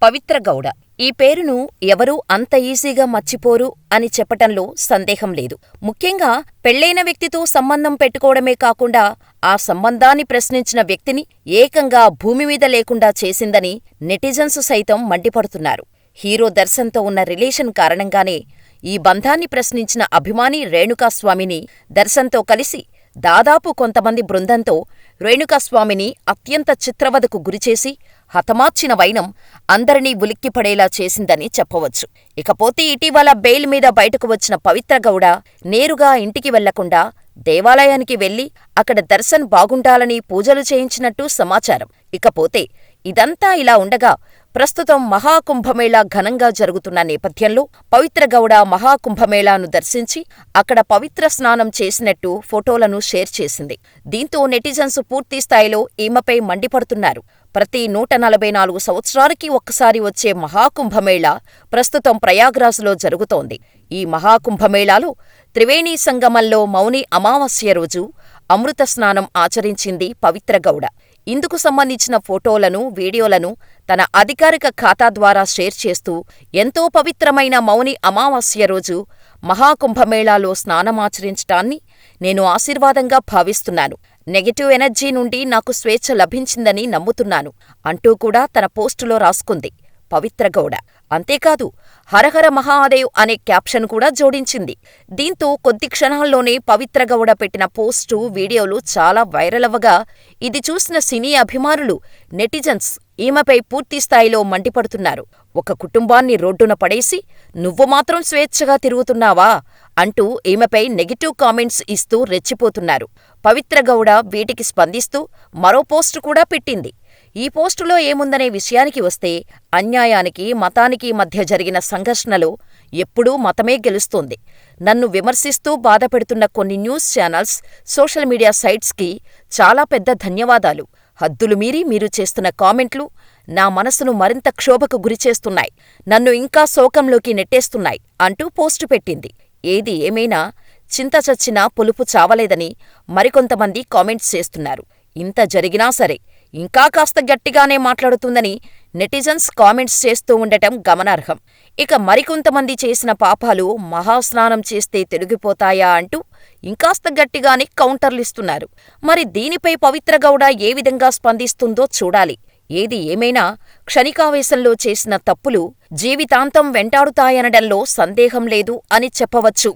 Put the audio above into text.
పవిత్ర గౌడ. ఈ పేరును ఎవరూ అంత ఈజీగా మర్చిపోరు అని చెప్పటంలో సందేహం లేదు. ముఖ్యంగా పెళ్ళైన వ్యక్తితో సంబంధం పెట్టుకోవడమే కాకుండా ఆ సంబంధాన్ని ప్రశ్నించిన వ్యక్తిని ఏకంగా భూమిమీద లేకుండా చేసిందని నెటిజన్స్ సైతం మండిపడుతున్నారు. హీరో దర్శన్తో ఉన్న రిలేషన్ కారణంగానే ఈ బంధాన్ని ప్రశ్నించిన అభిమాని రేణుకాస్వామిని దర్శన్తో కలిసి దాదాపు కొంతమంది బృందంతో రేణుకాస్వామిని అత్యంత చిత్రవధకు గురిచేసి హతమార్చిన వైనం అందరినీ ఉలిక్కిపడేలా చేసిందని చెప్పవచ్చు. ఇకపోతే ఇటీవల బెయిల్ మీద బయటకు వచ్చిన పవిత్ర గౌడ నేరుగా ఇంటికి వెళ్లకుండా దేవాలయానికి వెళ్లి అక్కడ దర్శన్ బాగుండాలని పూజలు చేయించినట్టు సమాచారం. ఇకపోతే ఇదంతా ఇలా ఉండగా ప్రస్తుతం మహాకుంభమేళా ఘనంగా జరుగుతున్న నేపథ్యంలో పవిత్ర గౌడ మహాకుంభమేళాను దర్శించి అక్కడ పవిత్ర స్నానం చేసినట్టు ఫోటోలను షేర్ చేసింది. దీంతో నెటిజన్స్ పూర్తిస్థాయిలో ఈమెపై మండిపడుతున్నారు. ప్రతి 144 సంవత్సరాలకి ఒక్కసారి వచ్చే మహాకుంభమేళా ప్రస్తుతం ప్రయాగ్రాజ్లో జరుగుతోంది. ఈ మహాకుంభమేళాలో త్రివేణీ సంగమంలో మౌని అమావాస్య రోజు అమృత స్నానం ఆచరించింది పవిత్ర గౌడ. ఇందుకు సంబంధించిన ఫోటోలను, వీడియోలను తన అధికారిక ఖాతా ద్వారా షేర్ చేస్తూ ఎంతో పవిత్రమైన మౌని అమావాస్య రోజు మహాకుంభమేళాలో స్నానమాచరించటాన్ని నేను ఆశీర్వాదంగా భావిస్తున్నాను. నెగటివ్ ఎనర్జీ నుండి నాకు స్వేచ్ఛ లభించిందని నమ్ముతున్నాను అంటూ కూడా తన పోస్టులో రాసుకుంది పవిత్ర గౌడ. అంతేకాదు హరహర మహాదేవ్ అనే క్యాప్షన్ కూడా జోడించింది. దీంతో కొద్ది క్షణాల్లోనే పవిత్ర గౌడ పెట్టిన పోస్టు, వీడియోలు చాలా వైరల్ అవ్వగా ఇది చూసిన సినీ అభిమానులు, నెటిజన్స్ ఈమెపై పూర్తిస్థాయిలో మండిపడుతున్నారు. ఒక కుటుంబాన్ని రోడ్డున పడేసి నువ్వు మాత్రం స్వేచ్ఛగా తిరుగుతున్నావా అంటూ ఈమెపై నెగటివ్ కామెంట్స్ ఇస్తూ రెచ్చిపోతున్నారు. పవిత్ర గౌడ వీటికి స్పందిస్తూ మరో పోస్టు కూడా పెట్టింది. ఈ పోస్టులో ఏముందనే విషయానికి వస్తే, అన్యాయానికి, మతానికి మధ్య జరిగిన సంఘర్షణలో ఎప్పుడూ మతమే గెలుస్తోంది. నన్ను విమర్శిస్తూ బాధపెడుతున్న కొన్ని న్యూస్ ఛానల్స్, సోషల్ మీడియా సైట్స్కి చాలా పెద్ద ధన్యవాదాలు. హద్దులు మీరి మీరు చేస్తున్న కామెంట్లు నా మనసును మరింత క్షోభకు గురిచేస్తున్నాయి, నన్ను ఇంకా శోకంలోకి నెట్టేస్తున్నాయి అంటూ పోస్టు పెట్టింది. ఏది ఏమైనా చింత చచ్చినా పులుపు చావలేదని మరికొంతమంది కామెంట్స్ చేస్తున్నారు. ఇంత జరిగినా సరే ఇంకా కాస్త గట్టిగానే మాట్లాడుతుందని నెటిజన్స్ కామెంట్స్ చేస్తూ ఉండటం గమనార్హం. ఇక మరికొంతమంది చేసిన పాపాలు మహాస్నానం చేస్తే తొలగిపోతాయా అంటూ ఇంకాస్త గట్టిగానే కౌంటర్లిస్తున్నారు. మరి దీనిపై పవిత్ర గౌడ ఏ విధంగా స్పందిస్తుందో చూడాలి. ఏది ఏమైనా క్షణికావేశంలో చేసిన తప్పులు జీవితాంతం వెంటాడుతాయనడంలో సందేహం లేదు అని చెప్పవచ్చు.